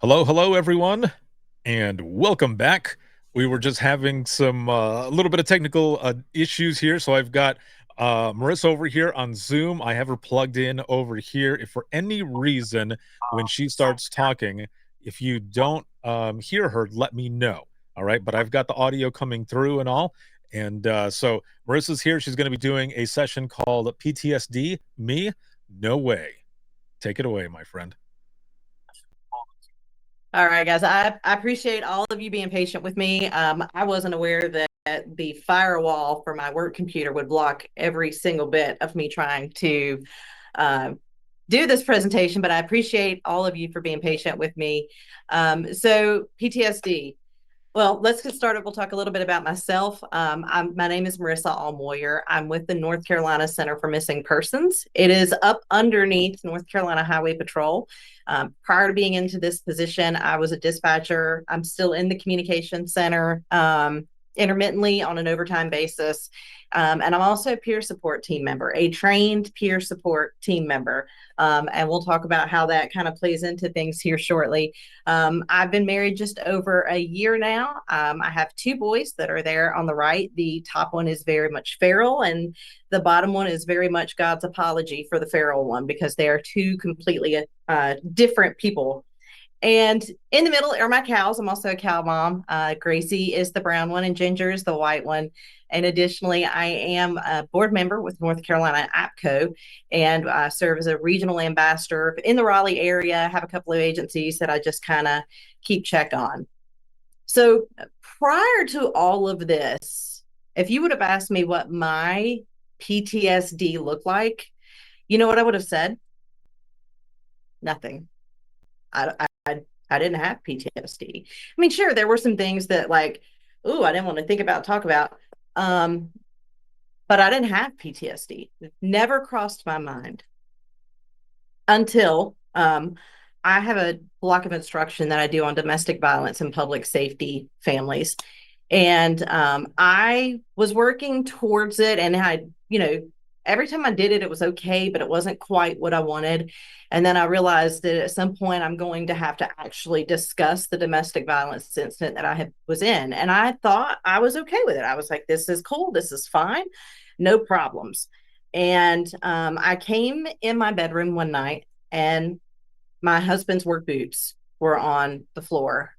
Hello, hello, everyone, and welcome back. We were just having some a little bit of technical issues here, so I've got Marissa over here on Zoom. I have her plugged in over here. If for any reason when she starts talking, if you don't hear her, let me know. All right, but I've got the audio coming through and all, and so Marissa's here. She's going to be doing a session called PTSD. Me, no way. Take it away, my friend. All right, guys. I appreciate all of you being patient with me. I wasn't aware that the firewall for my work computer would block every single bit of me trying to uh, do this presentation, but I appreciate all of you for being patient with me. So, PTSD. Well, let's get started. We'll talk a little bit about myself. My name is Marissa Allmoyer. I'm with the North Carolina Center for Missing Persons. It is up underneath North Carolina Highway Patrol. Prior to being into this position, I was a dispatcher. I'm still in the communication center intermittently on an overtime basis. And I'm also a peer support team member, a trained peer support team member. And we'll talk about how that kind of plays into things here shortly. I've been married just over a year now. I have two boys that are there on the right. The top one is very much feral, and the bottom one is very much God's apology for the feral one because they are two completely different people. And in the middle are my cows. I'm also a cow mom. Gracie is the brown one, and Ginger is the white one. And additionally, I am a board member with North Carolina APCO, and I serve as a regional ambassador in the Raleigh area. I have a couple of agencies that I just kind of keep check on. So prior to all of this, if you would have asked me what my PTSD looked like, you know what I would have said? Nothing. I didn't have PTSD. I mean, sure, there were some things that like, ooh, I didn't want to think about, talk about. Um, but I didn't have PTSD. It never crossed my mind until I have a block of instruction that I do on domestic violence and public safety families. And I was working towards it, and every time I did it, it was okay, but it wasn't quite what I wanted. And then I realized that at some point I'm going to have to actually discuss the domestic violence incident that was in. And I thought I was okay with it. I was like, this is cool. This is fine. No problems. And I came in my bedroom one night, and my husband's work boots were on the floor.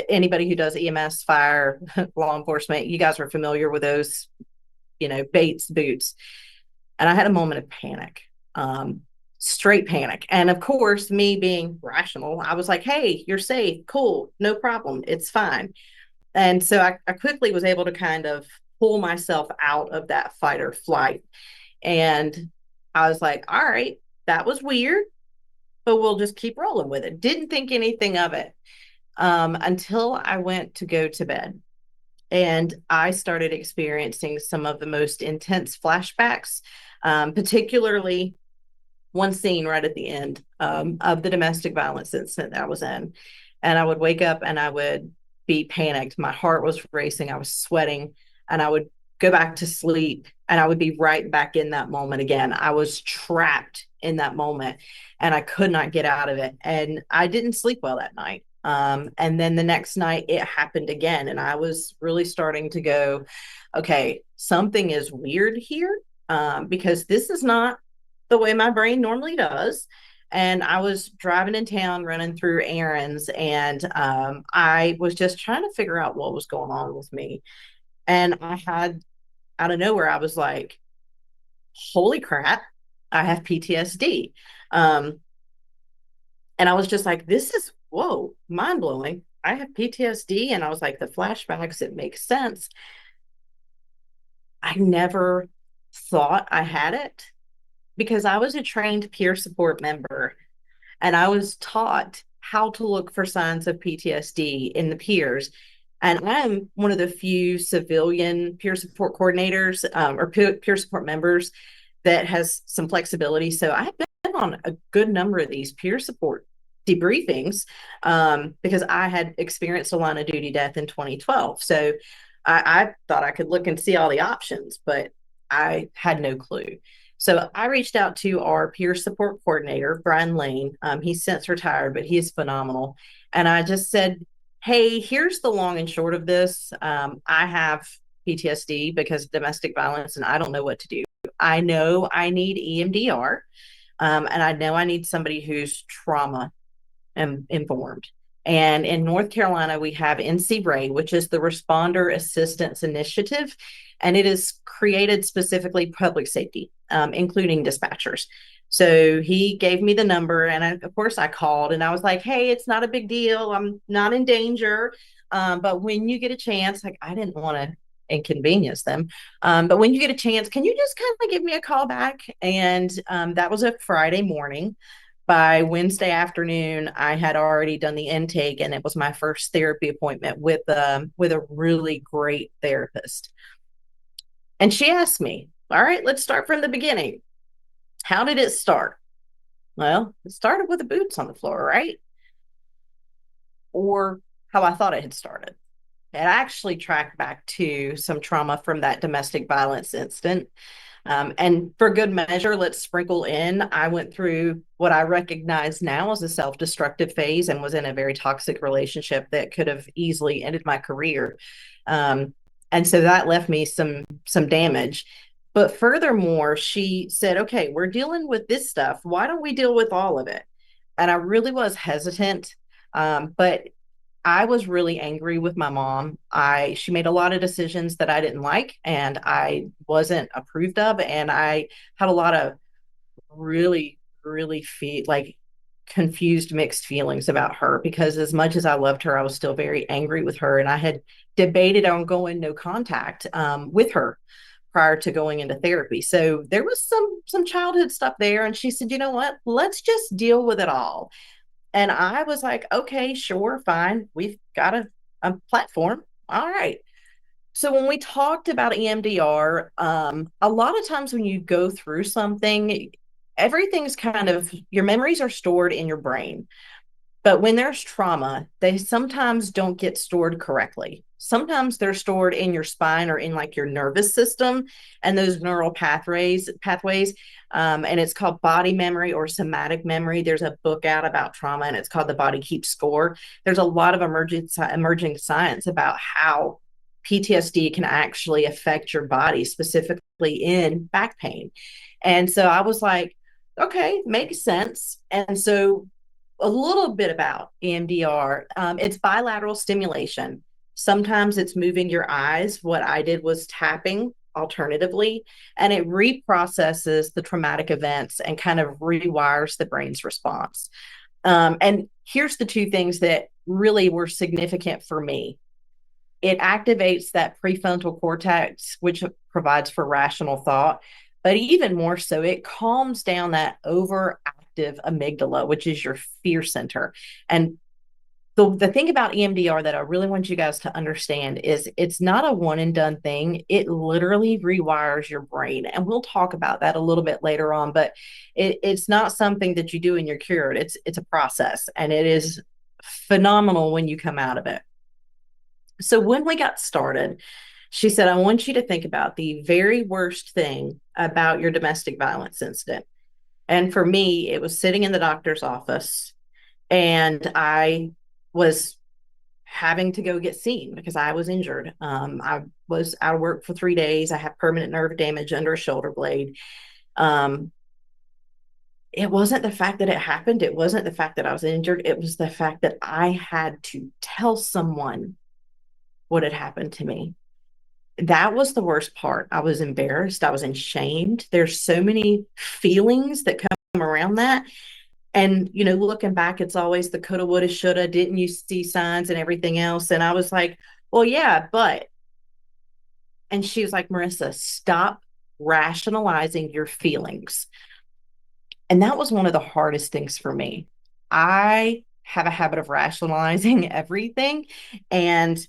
Anybody who does EMS, fire, law enforcement, you guys are familiar with those, Bates boots. And I had a moment of panic, straight panic. And of course, me being rational, I was like, hey, you're safe. Cool. No problem. It's fine. And so I quickly was able to kind of pull myself out of that fight or flight. And I was like, all right, that was weird, but we'll just keep rolling with it. Didn't think anything of it until I went to go to bed. And I started experiencing some of the most intense flashbacks, particularly one scene right at the end of the domestic violence incident that I was in. And I would wake up and I would be panicked. My heart was racing. I was sweating, and I would go back to sleep, and I would be right back in that moment again. I was trapped in that moment, and I could not get out of it. And I didn't sleep well that night. And then the next night it happened again. And I was really starting to go, okay, something is weird here, because this is not the way my brain normally does. And I was driving in town, running through errands, and I was just trying to figure out what was going on with me. And I had, out of nowhere, I was like, holy crap, I have PTSD. Um, and I was just like, this is, whoa, mind blowing. I have PTSD. And I was like, the flashbacks, it makes sense. I never thought I had it because I was a trained peer support member, and I was taught how to look for signs of PTSD in the peers. And I'm one of the few civilian peer support coordinators, or peer support members that has some flexibility. So I've been on a good number of these peer support debriefings, because I had experienced a line of duty death in 2012. So I thought I could look and see all the options, but I had no clue. So I reached out to our peer support coordinator, Brian Lane. He's since retired, but he is phenomenal. And I just said, hey, here's the long and short of this. I have PTSD because of domestic violence, and I don't know what to do. I know I need EMDR, and I know I need somebody who's trauma informed. And in North Carolina, we have NCRA, which is the Responder Assistance Initiative, and it is created specifically public safety, including dispatchers. So he gave me the number, and of course, I called and I was like, "Hey, it's not a big deal. I'm not in danger, but when you get a chance, like I didn't want to inconvenience them, but when you get a chance, can you just kind of give me a call back?" And that was a Friday morning. By Wednesday afternoon, I had already done the intake, and it was my first therapy appointment with a really great therapist. And she asked me, "All right, let's start from the beginning. How did it start?" Well, it started with the boots on the floor, right? Or how I thought it had started. It actually tracked back to some trauma from that domestic violence incident. And for good measure, let's sprinkle in. I went through what I recognize now as a self destructive phase and was in a very toxic relationship that could have easily ended my career. Um, and so that left me some damage. But furthermore, she said, "Okay, we're dealing with this stuff. Why don't we deal with all of it?" And I really was hesitant. But I was really angry with my mom. I She made a lot of decisions that I didn't like and I wasn't approved of, and I had a lot of really like confused mixed feelings about her because as much as I loved her, I was still very angry with her, and I had debated on going no contact with her prior to going into therapy. So there was some childhood stuff there, and she said, "You know what? Let's just deal with it all." And I was like, "Okay, sure, fine. We've got a platform. All right." So when we talked about EMDR, a lot of times when you go through something, everything's kind of your memories are stored in your brain. But when there's trauma, they sometimes don't get stored correctly. Sometimes they're stored in your spine or in like your nervous system and those neural pathways. And it's called body memory or somatic memory. There's a book out about trauma and it's called The Body Keeps Score. There's a lot of emerging science about how PTSD can actually affect your body, specifically in back pain. And so I was like, okay, makes sense. And so a little bit about EMDR. It's bilateral stimulation. Sometimes it's moving your eyes. What I did was tapping alternatively, and it reprocesses the traumatic events and kind of rewires the brain's response. And here's the two things that really were significant for me. It activates that prefrontal cortex, which provides for rational thought. But even more so, it calms down that overactive amygdala, which is your fear center. And the thing about EMDR that I really want you guys to understand is it's not a one and done thing. It literally rewires your brain. And we'll talk about that a little bit later on, but it's not something that you do and you're cured. It's a process and it is phenomenal when you come out of it. So when we got started, she said, "I want you to think about the very worst thing about your domestic violence incident." And for me, it was sitting in the doctor's office and I was having to go get seen because I was injured. I was out of work for 3 days. I had permanent nerve damage under a shoulder blade. Um, it wasn't the fact that it happened. It wasn't the fact that I was injured. It was the fact that I had to tell someone what had happened to me. That was the worst part. I was embarrassed. I was ashamed. There's so many feelings that come around that. And, looking back, it's always the coulda, woulda, shoulda. Didn't you see signs and everything else? And I was like, well, yeah, but. And she was like, "Marissa, stop rationalizing your feelings." And that was one of the hardest things for me. I have a habit of rationalizing everything. And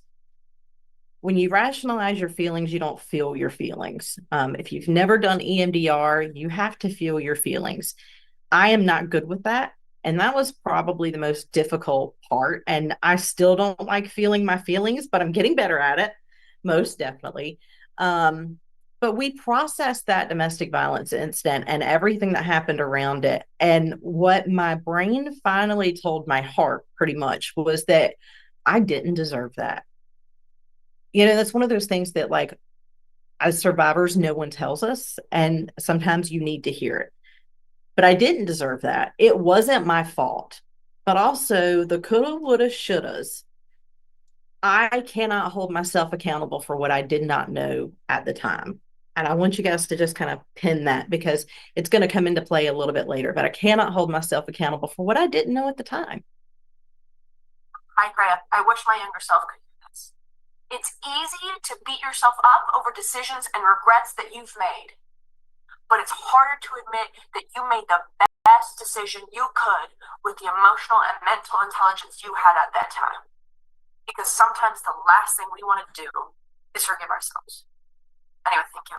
when you rationalize your feelings, you don't feel your feelings. If you've never done EMDR, you have to feel your feelings. I am not good with that. And that was probably the most difficult part. And I still don't like feeling my feelings, but I'm getting better at it, most definitely. Um, but we processed that domestic violence incident and everything that happened around it. And what my brain finally told my heart pretty much was that I didn't deserve that. That's one of those things that, like, as survivors, no one tells us. And sometimes you need to hear it. But I didn't deserve that. It wasn't my fault. But also the coulda, woulda, shouldas. I cannot hold myself accountable for what I did not know at the time. And I want you guys to just kind of pin that because it's going to come into play a little bit later. But I cannot hold myself accountable for what I didn't know at the time. I agree. I wish my younger self could do this. It's easy to beat yourself up over decisions and regrets that you've made, but it's harder to admit that you made the best decision you could with the emotional and mental intelligence you had at that time. Because sometimes the last thing we want to do is forgive ourselves. Anyway, thank you.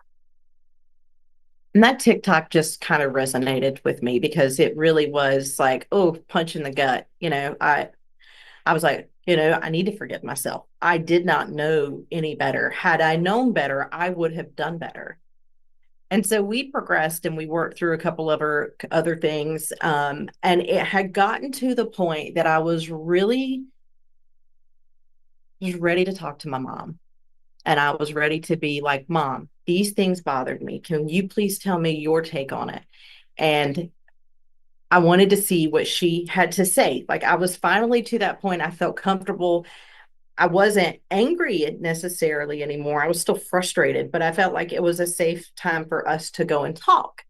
And that TikTok just kind of resonated with me because it really was like, oh, punch in the gut. I was like, I need to forgive myself. I did not know any better. Had I known better, I would have done better. And so we progressed and we worked through a couple of other things. And it had gotten to the point that I was really just ready to talk to my mom. And I was ready to be like, Mom, these things bothered me. Can you please tell me your take on it? And I wanted to see what she had to say. Like, I was finally to that point. I felt comfortable. I wasn't angry necessarily anymore. I was still frustrated, but I felt like it was a safe time for us to go and talk.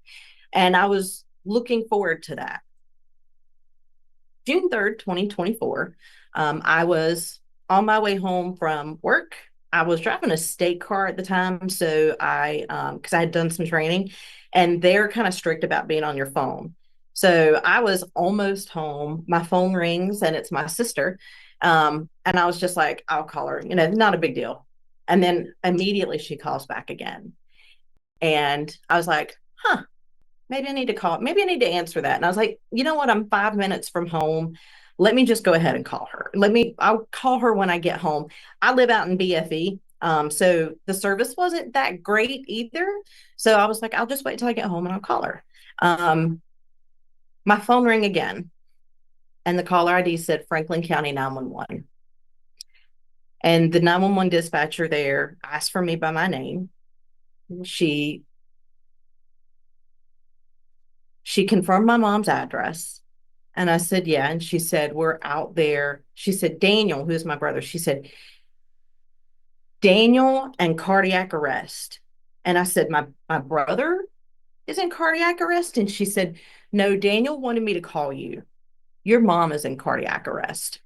And I was looking forward to that. June 3rd, 2024, I was on my way home from work. I was driving a state car at the time. So because I had done some training and they're kind of strict about being on your phone. So I was almost home. My phone rings and it's my sister. And I was just like, I'll call her, not a big deal. And then immediately she calls back again. And I was like, huh, maybe I need to call, maybe I need to answer that. And I was like, you know what? I'm 5 minutes from home. Let me just go ahead and call her. I'll call her when I get home. I live out in BFE. So the service wasn't that great either. So I was like, I'll just wait till I get home and I'll call her. My phone rang again and the caller ID said Franklin County 911. And the 911 dispatcher there asked for me by my name. She she confirmed my mom's address. And I said, yeah. And she said, we're out there. She said, Daniel, who's my brother, she said, Daniel and cardiac arrest. And I said, my brother is in cardiac arrest. And she said, no, Daniel wanted me to call you. Your mom is in cardiac arrest.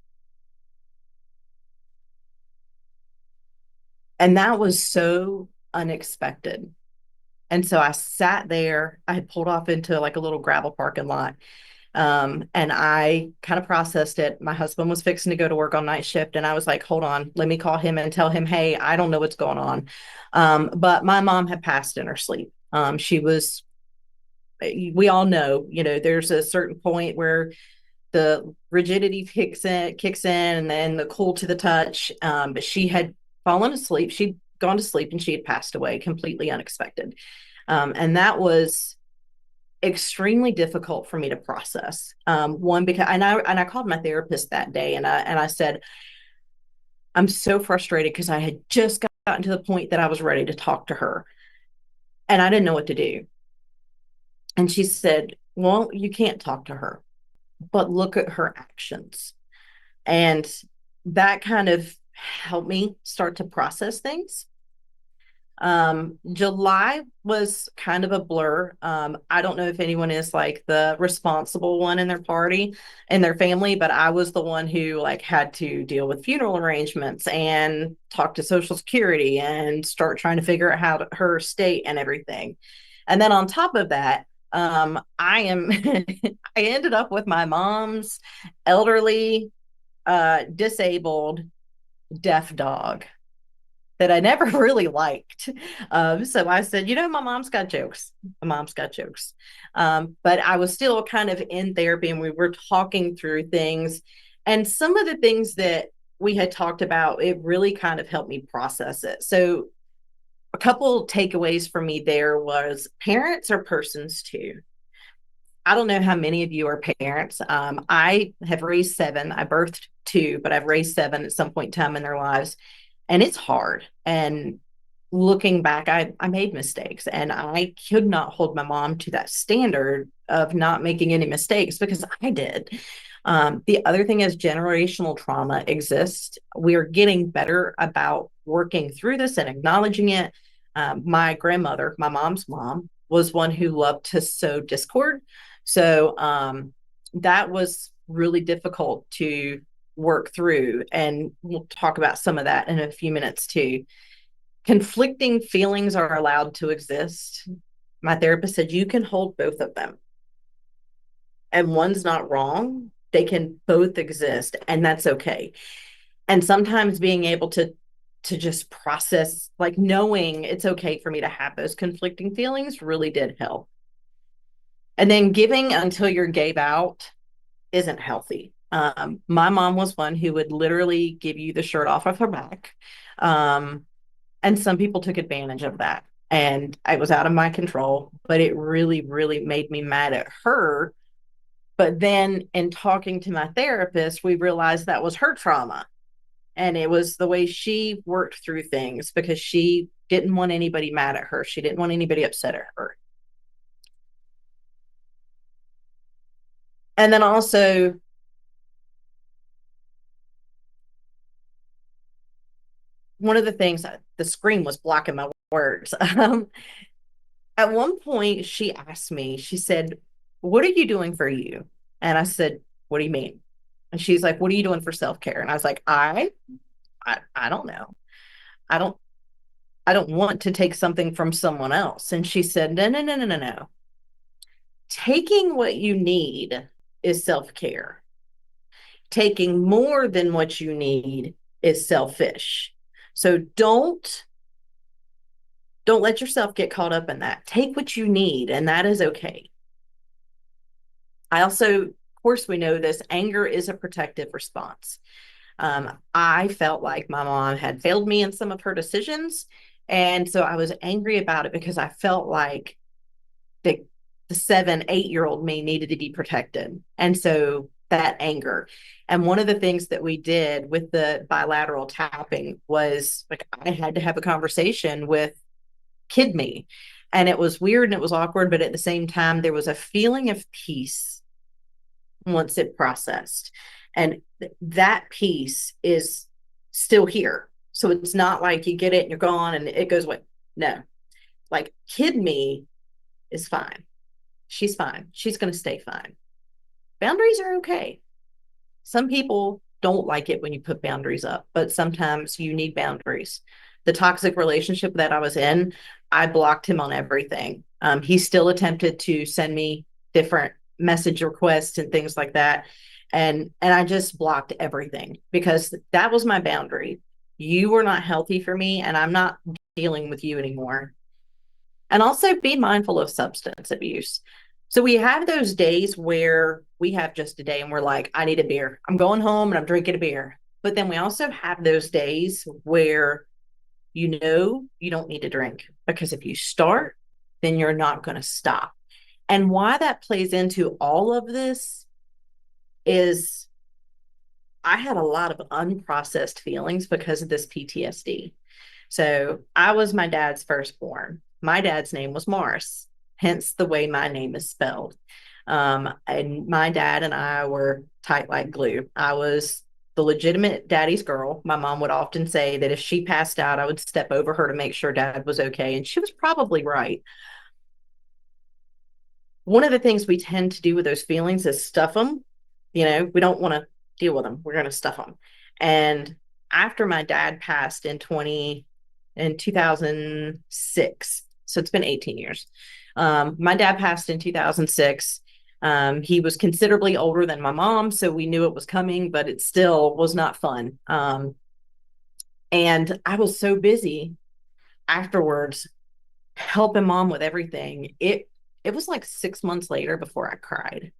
And that was so unexpected. And so I sat there. I had pulled off into like a little gravel parking lot. And I kind of processed it. My husband was fixing to go to work on night shift. And I was like, hold on, let me call him and tell him, hey, I don't know what's going on. But my mom had passed in her sleep. We all know, there's a certain point where the rigidity kicks in and then the cool to the touch. But she had fallen asleep. She'd gone to sleep and she had passed away completely unexpected. And that was extremely difficult for me to process. One, because I called my therapist that day and I said, I'm so frustrated because I had just gotten to the point that I was ready to talk to her and I didn't know what to do. And she said, well, you can't talk to her, but look at her actions. And that kind of helped me start to process things. July was kind of a blur. I don't know if anyone is like the responsible one in their party and their family, but I was the one who like had to deal with funeral arrangements and talk to Social Security and start trying to figure out her state and everything. And then on top of that, I am I ended up with my mom's elderly, disabled, deaf dog that I never really liked. So I said, my mom's got jokes. My mom's got jokes. But I was still kind of in therapy and we were talking through things. And some of the things that we had talked about, it really kind of helped me process it. So a couple takeaways for me there was parents are persons too. I don't know how many of you are parents. I have raised seven. I birthed two, but I've raised seven at some point in time in their lives. And it's hard. And looking back, I made mistakes and I could not hold my mom to that standard of not making any mistakes because I did. The other thing is generational trauma exists. We are getting better about working through this and acknowledging it. My grandmother, my mom's mom, was one who loved to sow discord. So that was really difficult to work through. And we'll talk about some of that in a few minutes too. Conflicting feelings are allowed to exist. My therapist said you can hold both of them, and one's not wrong. They can both exist, and that's okay. And sometimes being able to just process, like knowing it's okay for me to have those conflicting feelings, really did help. And then giving until you're gave out isn't healthy. My mom was one who would literally give you the shirt off of her back. Um, and some people took advantage of that. And I was out of my control, but it really, really made me mad at her. But then in talking to my therapist, we realized that was her trauma. And it was the way she worked through things because she didn't want anybody mad at her. She didn't want anybody upset at her. And then also, one of the things, the screen was blocking my words. At one point, she asked me, she said, "What are you doing for you?" And I said, "What do you mean?" And she's like, "What are you doing for self-care?" And I was like, I don't know. I don't I don't want to take something from someone else. And she said, "No, no, no, no, no, no. Taking what you need is self-care. Taking more than what you need is selfish. So don't let yourself get caught up in that. Take what you need, and that is okay." I also, of course, we know this anger is a protective response. I felt like my mom had failed me in some of her decisions. And so I was angry about it because I felt like the, the 7, 8 year old me needed to be protected. And so that anger. And one of the things that we did with the bilateral tapping was like I had to have a conversation with kid me. And it was weird and it was awkward, but at the same time, there was a feeling of peace once it processed. And that piece is still here. So it's not like you get it and you're gone and it goes away. No, like kid me is fine. She's fine. She's going to stay fine. Boundaries are okay. Some people don't like it when you put boundaries up, but sometimes you need boundaries. The toxic relationship that I was in, I blocked him on everything. He still attempted to send me different message requests and things like that. And I just blocked everything because that was my boundary. You were not healthy for me, and I'm not dealing with you anymore. And also be mindful of substance abuse. So we have those days where we have just a day and we're like, I need a beer. I'm going home and I'm drinking a beer. But then we also have those days where you know you don't need to drink because if you start, then you're not going to stop. And why that plays into all of this is I had a lot of unprocessed feelings because of this PTSD. So I was my dad's firstborn. My dad's name was Morris, hence the way my name is spelled. And my dad and I were tight like glue. I was the legitimate daddy's girl. My mom would often say that if she passed out, I would step over her to make sure dad was okay. And she was probably right. One of the things we tend to do with those feelings is stuff them. We don't want to deal with them. We're going to stuff them. And after my dad passed in 2006, so it's been 18 years. My dad passed in 2006. He was considerably older than my mom, so we knew it was coming, but it still was not fun. And I was so busy afterwards helping mom with everything. It was like 6 months later before I cried,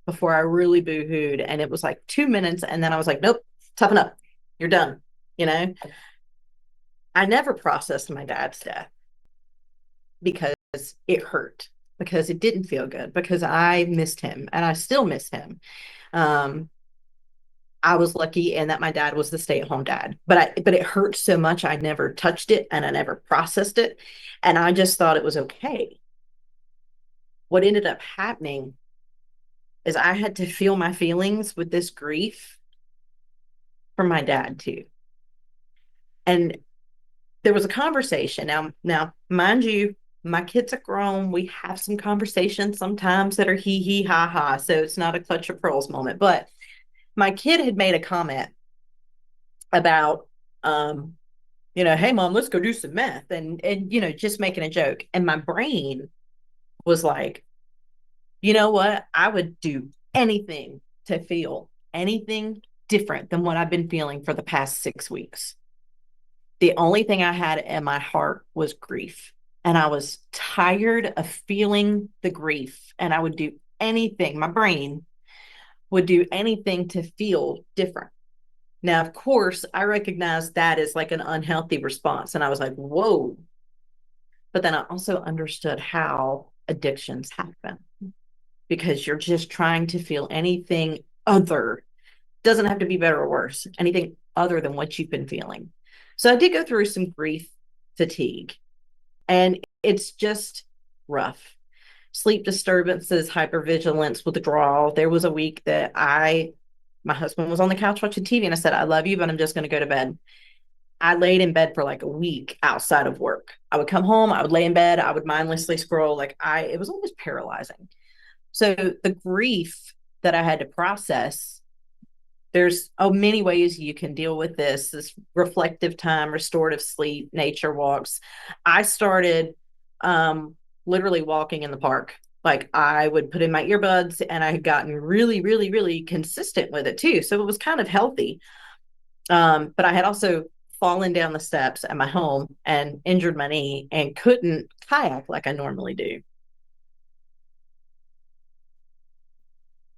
before I really boo-hooed. And it was like 2 minutes. And then I was like, nope, toughen up. You're done. You know? I never processed my dad's death because it hurt, because it didn't feel good, because I missed him and I still miss him. Um, I was lucky in that my dad was the stay-at-home dad, but it hurt so much I never touched it and I never processed it, and I just thought it was okay. What ended up happening is I had to feel my feelings with this grief from my dad too. And there was a conversation. Now, mind you, my kids are grown. We have some conversations sometimes that are hee hee ha ha. So it's not a clutch of pearls moment. But my kid had made a comment about, hey mom, let's go do some math, and just making a joke. And my brain was like, you know what? I would do anything to feel anything different than what I've been feeling for the past 6 weeks. The only thing I had in my heart was grief. And I was tired of feeling the grief. And I would do anything, my brain would do anything to feel different. Now, of course, I recognize that as like an unhealthy response. And I was like, whoa. But then I also understood how addictions happen, because you're just trying to feel anything other, doesn't have to be better or worse, anything other than what you've been feeling. So I did go through some grief fatigue, and it's just rough. Sleep disturbances, hypervigilance, withdrawal. There was a week that my husband was on the couch watching TV and I said, I love you, but I'm just going to go to bed. I laid in bed for like a week outside of work. I would come home, I would lay in bed, I would mindlessly scroll. It was almost paralyzing. So the grief that I had to process, there's many ways you can deal with this reflective time, restorative sleep, nature walks. I started literally walking in the park. Like, I would put in my earbuds, and I had gotten really, really, really consistent with it too. So it was kind of healthy. But I had also fallen down the steps at my home and injured my knee and couldn't kayak like I normally do.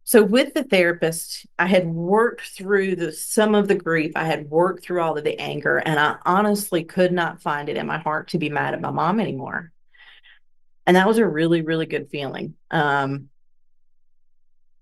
So with the therapist, I had worked through some of the grief. I had worked through all of the anger, and I honestly could not find it in my heart to be mad at my mom anymore. And that was a really, really good feeling. You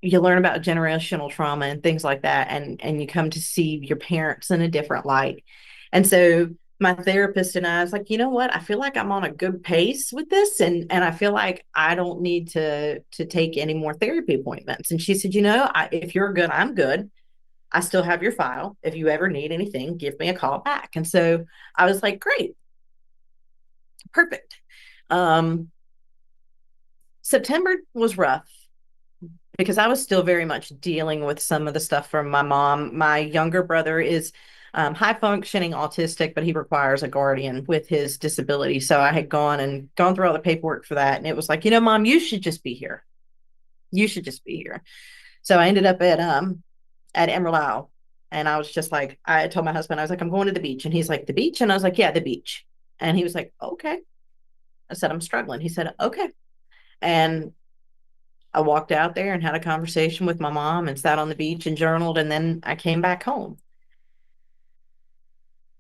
learn about generational trauma and things like that, and you come to see your parents in a different light. And so my therapist and I was like, you know what? I feel like I'm on a good pace with this, and I feel like I don't need to take any more therapy appointments. And she said, if you're good, I'm good. I still have your file. If you ever need anything, give me a call back. And so I was like, great, perfect. Um, September was rough because I was still very much dealing with some of the stuff from my mom. My younger brother is high functioning autistic, but he requires a guardian with his disability. So I had gone through all the paperwork for that. And it was like, mom, you should just be here. You should just be here. So I ended up at Emerald Isle. And I was just like, I told my husband, I was like, I'm going to the beach. And he's like, the beach? And I was like, yeah, the beach. And he was like, okay. I said, I'm struggling. He said, okay. And I walked out there and had a conversation with my mom and sat on the beach and journaled. And then I came back home.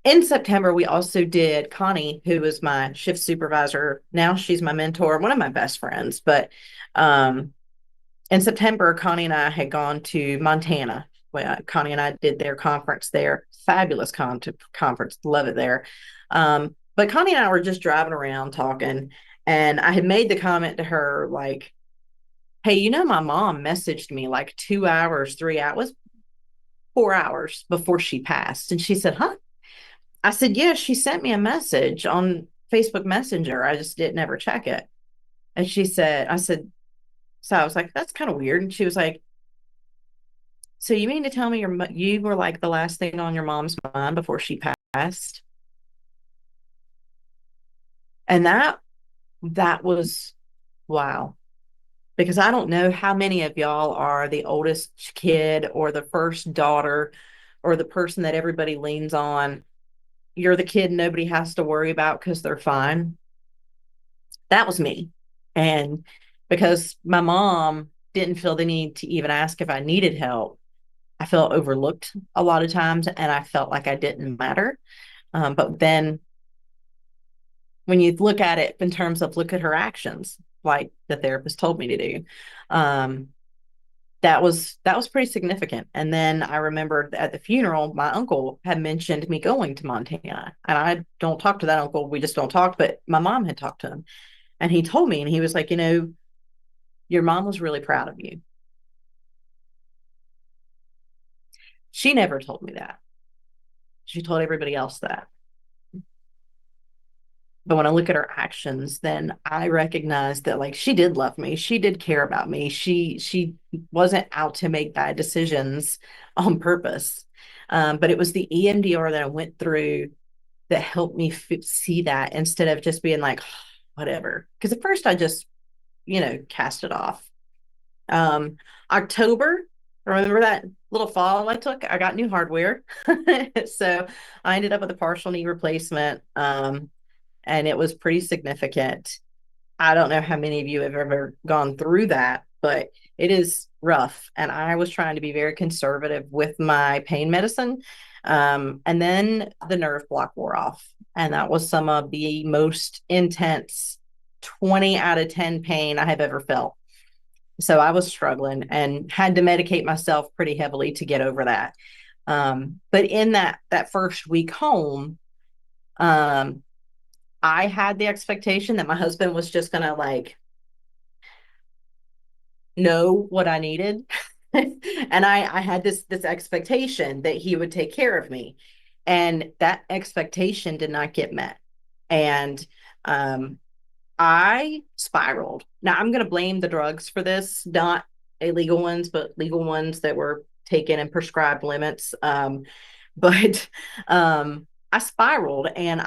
In September, we also did Connie, who was my shift supervisor. Now she's my mentor, one of my best friends. But um, in September, Connie and I had gone to Montana. Well, Connie and I did their conference there. Fabulous conference. Love it there. But Connie and I were just driving around talking. And I had made the comment to her, like, hey, my mom messaged me like 2 hours, 3 hours, 4 hours before she passed. And she said, huh? I said, yeah, she sent me a message on Facebook Messenger. I just didn't ever check it. And I said, so I was like, that's kind of weird. And she was like, so you mean to tell me you were like the last thing on your mom's mind before she passed? And that was wow. Because I don't know how many of y'all are the oldest kid or the first daughter or the person that everybody leans on. You're the kid nobody has to worry about because they're fine. That was me. And because my mom didn't feel the need to even ask if I needed help, I felt overlooked a lot of times and I felt like I didn't matter. But then when you look at it in terms of look at her actions, like the therapist told me to do. Um, that was pretty significant. And then I remembered at the funeral, my uncle had mentioned me going to Montana, and I don't talk to that uncle. We just don't talk. But my mom had talked to him, and he told me, and he was like, your mom was really proud of you. She never told me that. She told everybody else that. But when I look at her actions, then I recognize that like she did love me. She did care about me. She wasn't out to make bad decisions on purpose. But it was the EMDR that I went through that helped me see that instead of just being like, whatever. Because at first I just, cast it off. Um, October, remember that little fall I took? I got new hardware. So I ended up with a partial knee replacement. And it was pretty significant. I don't know how many of you have ever gone through that, but it is rough. And I was trying to be very conservative with my pain medicine. And then the nerve block wore off. And that was some of the most intense 20 out of 10 pain I have ever felt. So I was struggling and had to medicate myself pretty heavily to get over that. But in that first week home, um, I had the expectation that my husband was just gonna like know what I needed. And I had this expectation that he would take care of me. And that expectation did not get met. And I spiraled. Now I'm gonna blame the drugs for this, not illegal ones, but legal ones that were taken and prescribed limits. But I spiraled and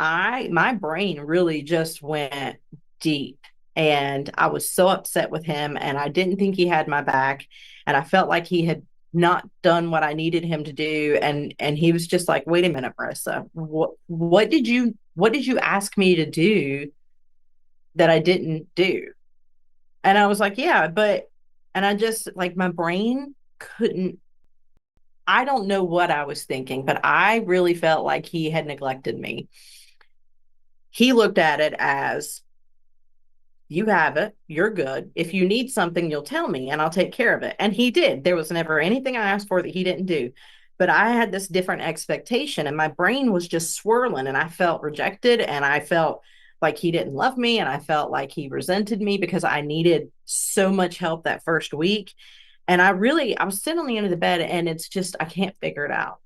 my brain really just went deep. And I was so upset with him, and I didn't think he had my back, and I felt like he had not done what I needed him to do. And he was just like, wait a minute, Marissa, what did you ask me to do that I didn't do? And I was like, yeah, and I just like my brain couldn't. I don't know what I was thinking, but I really felt like he had neglected me. He looked at it as, you have it, you're good. If you need something, you'll tell me and I'll take care of it. And he did. There was never anything I asked for that he didn't do. But I had this different expectation, and my brain was just swirling, and I felt rejected, and I felt like he didn't love me, and I felt like he resented me because I needed so much help that first week. And I was sitting on the end of the bed, and it's just, I can't figure it out.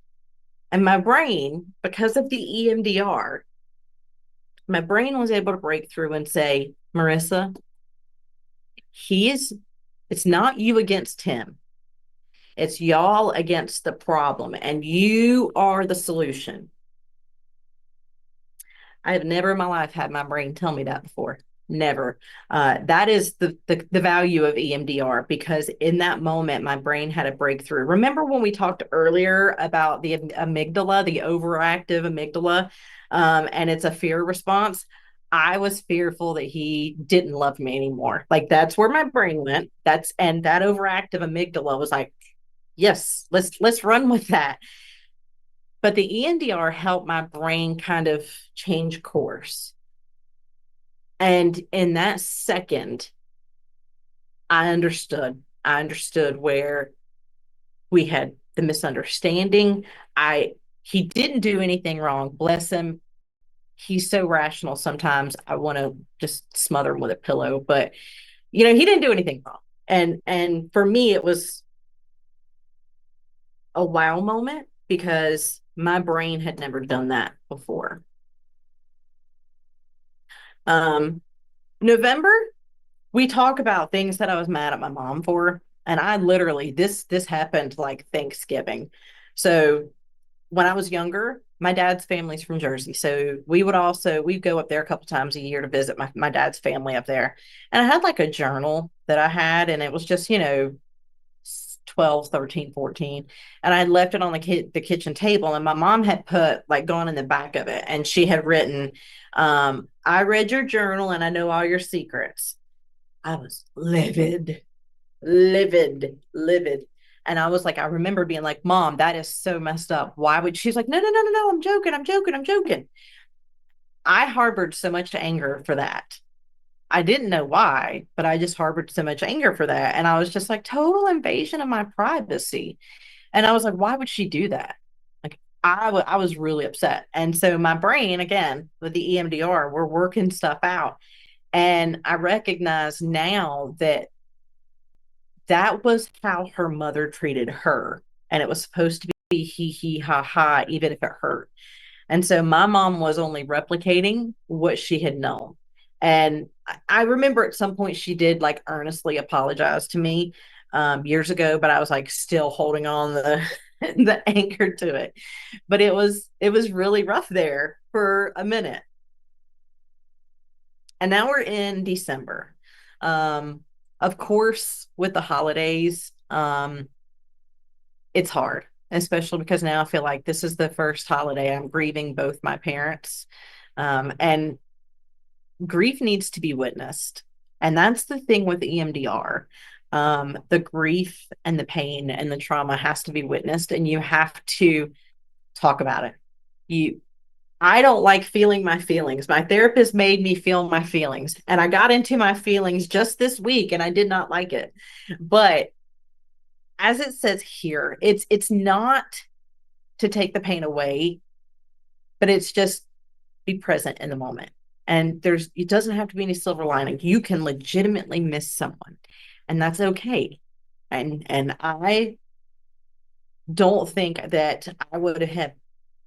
And my brain, because of the EMDR, my brain was able to break through and say, Marissa, it's not you against him. It's y'all against the problem, and you are the solution. I have never in my life had my brain tell me that before. Never. That is the value of EMDR, because in that moment, my brain had a breakthrough. Remember when we talked earlier about the amygdala, the overactive amygdala, and it's a fear response? I was fearful that he didn't love me anymore. Like that's where my brain went. And that overactive amygdala was like, yes, let's run with that. But the EMDR helped my brain kind of change course. And in that second, I understood. I understood where we had the misunderstanding. He didn't do anything wrong. Bless him. He's so rational sometimes. I want to just smother him with a pillow, but he didn't do anything wrong. And for me, it was a wow moment because my brain had never done that before. November, we talk about things that I was mad at my mom for. And I literally, this happened like Thanksgiving. So when I was younger, my dad's family's from Jersey. So we'd go up there a couple times a year to visit my dad's family up there. And I had like a journal that I had, and it was just, 12, 13, 14. And I left it on the kitchen table, and my mom had put like gone in the back of it, and she had written, I read your journal and I know all your secrets. I was livid, livid, livid. And I was like, I remember being like, Mom, that is so messed up. Why would she's like, no, no, no, no, no, I'm joking, I'm joking, I'm joking. I harbored so much anger for that. I didn't know why, but I just harbored so much anger for that. And I was just like, total invasion of my privacy. And I was like, why would she do that? Like, I was really upset. And so my brain, again, with the EMDR, we're working stuff out. And I recognize now that that was how her mother treated her. And it was supposed to be hee hee ha ha, even if it hurt. And so my mom was only replicating what she had known. And I remember at some point she did like earnestly apologize to me years ago, but I was like still holding on the the anchor to it. But it was really rough there for a minute. And now we're in December. Um, of course, with the holidays, it's hard, especially because now I feel like this is the first holiday I'm grieving both my parents. And grief needs to be witnessed. And that's the thing with the EMDR. The grief and the pain and the trauma has to be witnessed, and you have to talk about it. You I don't like feeling my feelings. My therapist made me feel my feelings, and I got into my feelings just this week and I did not like it. But as it says here, it's not to take the pain away, but it's just be present in the moment. And it doesn't have to be any silver lining. You can legitimately miss someone, and that's okay. And I don't think that I would have had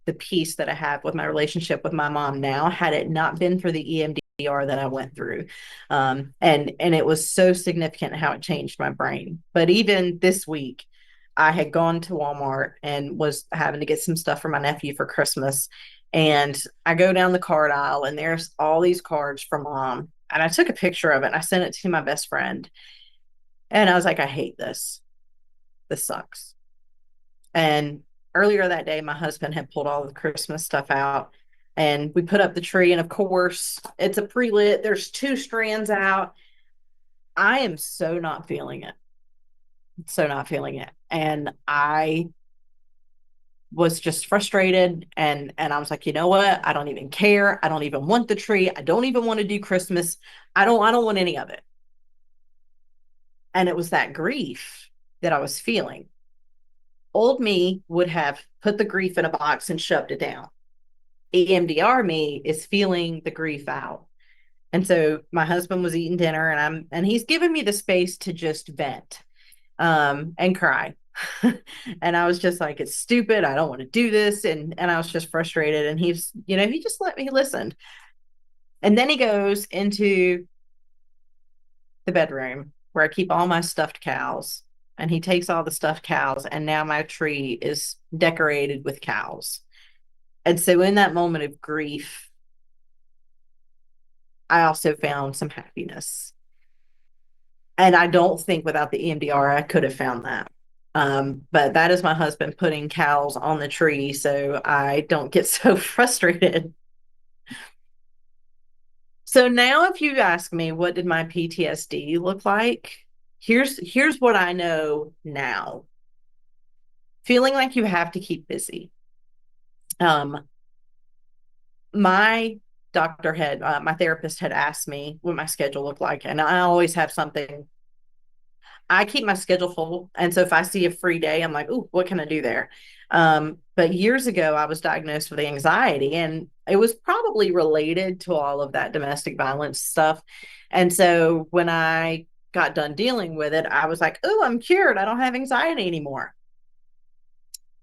the peace that I have with my relationship with my mom now had it not been for the EMDR that I went through. And it was so significant how it changed my brain. But even this week, I had gone to Walmart and was having to get some stuff for my nephew for Christmas. And I go down the card aisle and there's all these cards for mom. And I took a picture of it and I sent it to my best friend. And I was like, I hate this. This sucks. And earlier that day, my husband had pulled all the Christmas stuff out and we put up the tree. And of course, it's a pre lit, there's two strands out. I am so not feeling it. So not feeling it. And I was just frustrated and I was like, you know what? I don't even care. I don't even want the tree. I don't even want to do Christmas. I don't want any of it. And it was that grief that I was feeling. Old me would have put the grief in a box and shoved it down. EMDR me is feeling the grief out. And so my husband was eating dinner and he's giving me the space to just vent and cry. And I was just like, it's stupid. I don't want to do this. And I was just frustrated. And he just let me listen. And then he goes into the bedroom where I keep all my stuffed cows. And he takes all the stuffed cows. And now my tree is decorated with cows. And so in that moment of grief, I also found some happiness. And I don't think without the EMDR, I could have found that. But that is my husband putting cows on the tree so I don't get so frustrated. So now if you ask me what did my PTSD look like, here's what I know now. Feeling like you have to keep busy. Um, my my therapist had asked me what my schedule looked like, and I always have something. I keep my schedule full. And so if I see a free day, I'm like, ooh, what can I do there? But years ago, I was diagnosed with anxiety, and it was probably related to all of that domestic violence stuff. And so when I got done dealing with it, I was like, oh, I'm cured. I don't have anxiety anymore.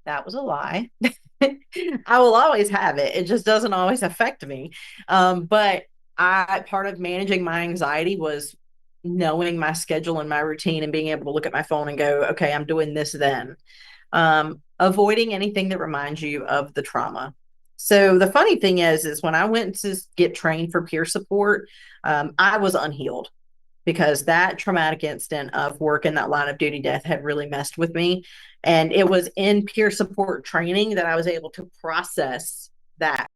That was a lie. I will always have it. It just doesn't always affect me. But I part of managing my anxiety was knowing my schedule and my routine and being able to look at my phone and go, okay, I'm doing this then. Avoiding anything that reminds you of the trauma. So the funny thing is when I went to get trained for peer support, I was unhealed because that traumatic incident of working that line of duty death had really messed with me. And it was in peer support training that I was able to process that.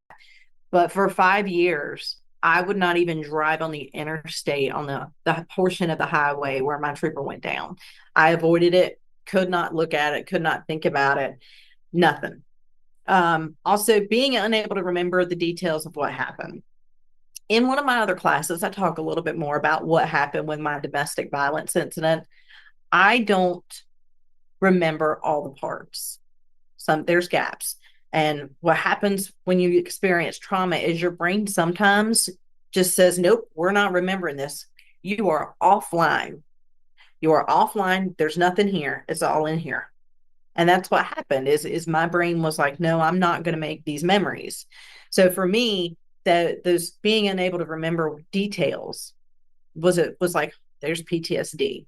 But for 5 years, I would not even drive on the interstate on the portion of the highway where my trooper went down. I avoided it, could not look at it, could not think about it, nothing. Also, being unable to remember the details of what happened. In one of my other classes, I talk a little bit more about what happened with my domestic violence incident. I don't remember all the parts. There's gaps. And what happens when you experience trauma is your brain sometimes just says, nope, we're not remembering this. You are offline. You are offline. There's nothing here. It's all in here. And that's what happened is my brain was like, no, I'm not going to make these memories. So for me, that those being unable to remember details was like, there's PTSD.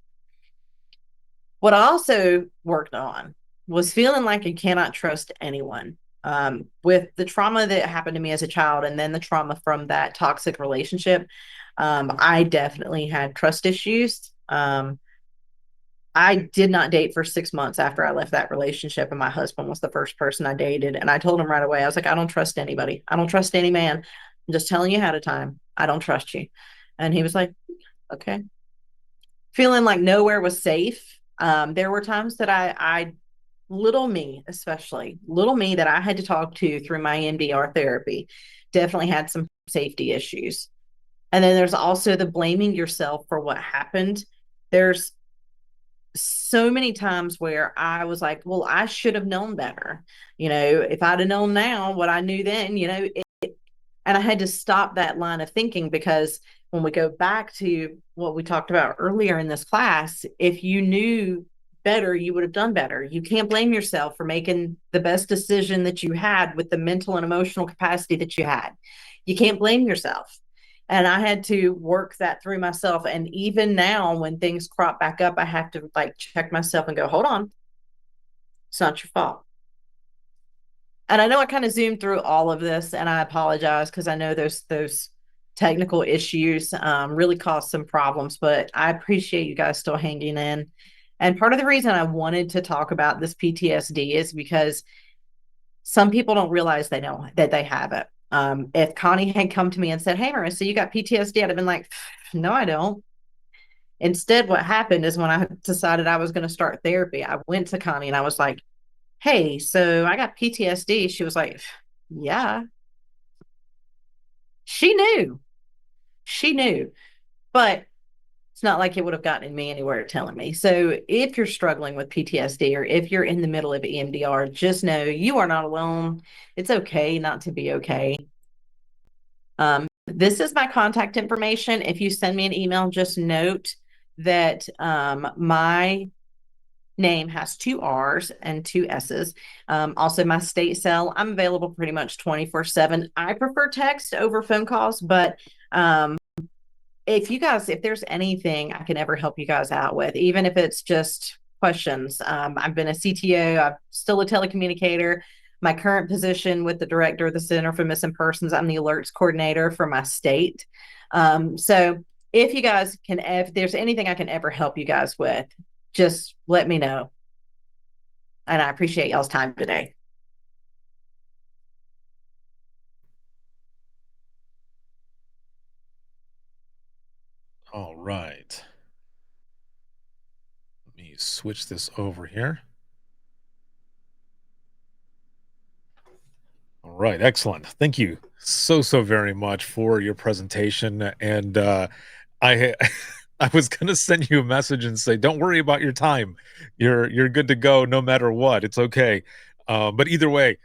What I also worked on was feeling like you cannot trust anyone. With the trauma that happened to me as a child and then the trauma from that toxic relationship, I definitely had trust issues. I did not date for 6 months after I left that relationship, and my husband was the first person I dated. And I told him right away, I was like, I don't trust anybody. I don't trust any man. I'm just telling you ahead of time. I don't trust you. And he was like, okay. Feeling like nowhere was safe. There were times that I little me, especially little me that I had to talk to through my MDR therapy, definitely had some safety issues. And then there's also the blaming yourself for what happened. There's so many times where I was like, well, I should have known better. If I'd have known now what I knew then, and I had to stop that line of thinking because when we go back to what we talked about earlier in this class, if you knew better, you would have done better. You can't blame yourself for making the best decision that you had with the mental and emotional capacity that you had. You can't blame yourself. And I had to work that through myself. And even now, when things crop back up, I have to like check myself and go, hold on, it's not your fault. And I know I kind of zoomed through all of this, and I apologize because I know those technical issues really caused some problems, but I appreciate you guys still hanging in. And part of the reason I wanted to talk about this PTSD is because some people don't realize they know that they have it. If Connie had come to me and said, "Hey, Marissa, you got PTSD," I'd have been like, "No, I don't." Instead, what happened is when I decided I was going to start therapy, I went to Connie and I was like, "Hey, so I got PTSD." She was like, "Yeah." She knew. She knew. But it's not like it would have gotten me anywhere telling me. So if you're struggling with PTSD or if you're in the middle of EMDR, just know you are not alone. It's okay not to be okay. This is my contact information. If you send me an email, just note that my name has 2 R's and 2 S's. Also, my state cell, I'm available pretty much 24/7. I prefer text over phone calls, but if there's anything I can ever help you guys out with, even if it's just questions. I've been a CTO, I'm still a telecommunicator. My current position with the director of the Center for Missing Persons, I'm the alerts coordinator for my state. So if there's anything I can ever help you guys with, just let me know. And I appreciate y'all's time today. All right. Let me switch this over here. All right, excellent. Thank you so very much for your presentation. And I I was gonna send you a message and say, don't worry about your time. You're good to go no matter what. It's okay. But either way,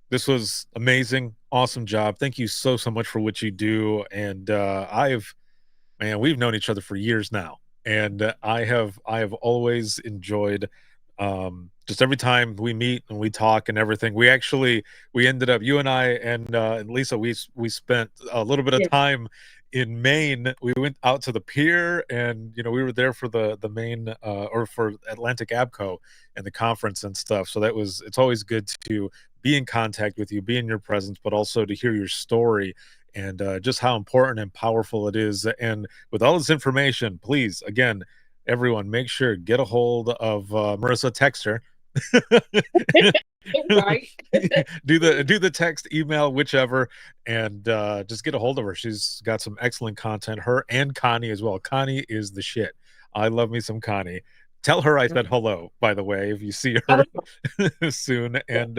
this was amazing, awesome job. Thank you so much for what you do. And man, we've known each other for years now, and I have always enjoyed just every time we meet and we talk and everything. We ended up, you and I and Lisa, we spent a little bit of Yeah. time in Maine. We went out to the pier, and we were there for the Maine or for Atlantic Abco and the conference and stuff. So it's always good to be in contact with you, be in your presence, but also to hear your story and just how important and powerful it is. And with all this information, please, again, everyone, make sure get a hold of Marissa. Text her. Right. do the text, email, whichever, and just get a hold of her. She's got some excellent content. Her and Connie as well. Connie is the shit. I love me some Connie. Tell her I said hello, by the way, if you see I her would- soon. And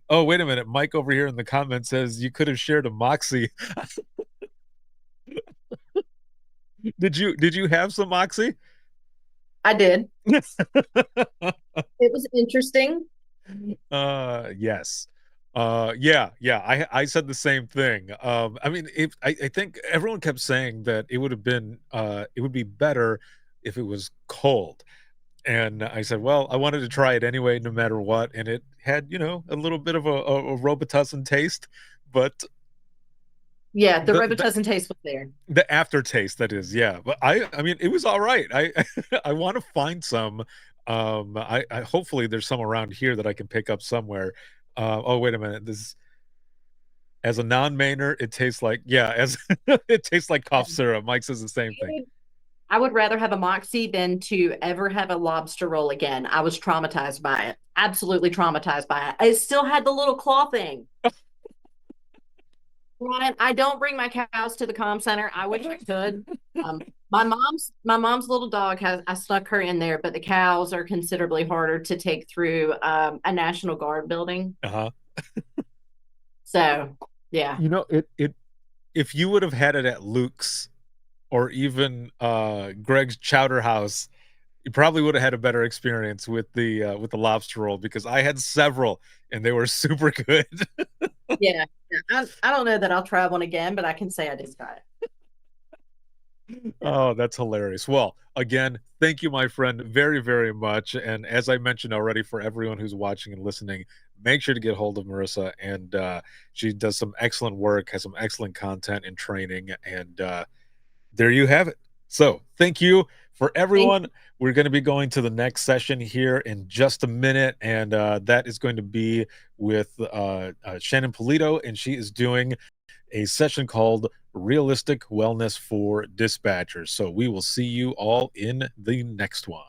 oh, wait a minute, Mike over here in the comments says you could have shared a Moxie. Did you have some Moxie? I did. It was interesting. Yes. Yeah, I said the same thing. I mean, if I think everyone kept saying that it would have been it would be better if it was cold. And I said, well, I wanted to try it anyway, no matter what. And it had, a little bit of a Robitussin taste, but Yeah, the the Robitussin taste was there. the aftertaste, that is, yeah. But I mean, it was all right. I I want to find some. I hopefully there's some around here that I can pick up somewhere. Oh, wait a minute. This as a non-Mainer, it tastes like, yeah, as it tastes like cough syrup. Mike says the same thing. I would rather have a Moxie than to ever have a lobster roll again. I was traumatized by it. Absolutely traumatized by it. It still had the little claw thing. Ryan, I don't bring my cows to the comm center. I wish I could. Um, my mom's little dog has I stuck her in there, but the cows are considerably harder to take through a National Guard building. Uh-huh. So yeah, It if you would have had it at Luke's or even Greg's Chowder House, you probably would have had a better experience with the lobster roll because I had several and they were super good. yeah. I don't know that I'll try one again, but I can say I did try it. Yeah. Oh, that's hilarious. Well, again, thank you, my friend, very, very much. And as I mentioned already, for everyone who's watching and listening, make sure to get hold of Marissa. And she does some excellent work, has some excellent content and training. And there you have it. So thank you for Thank everyone. We're going to be going to the next session here in just a minute. And that is going to be with Shannon Polito. And she is doing a session called Realistic Wellness for Dispatchers. So we will see you all in the next one.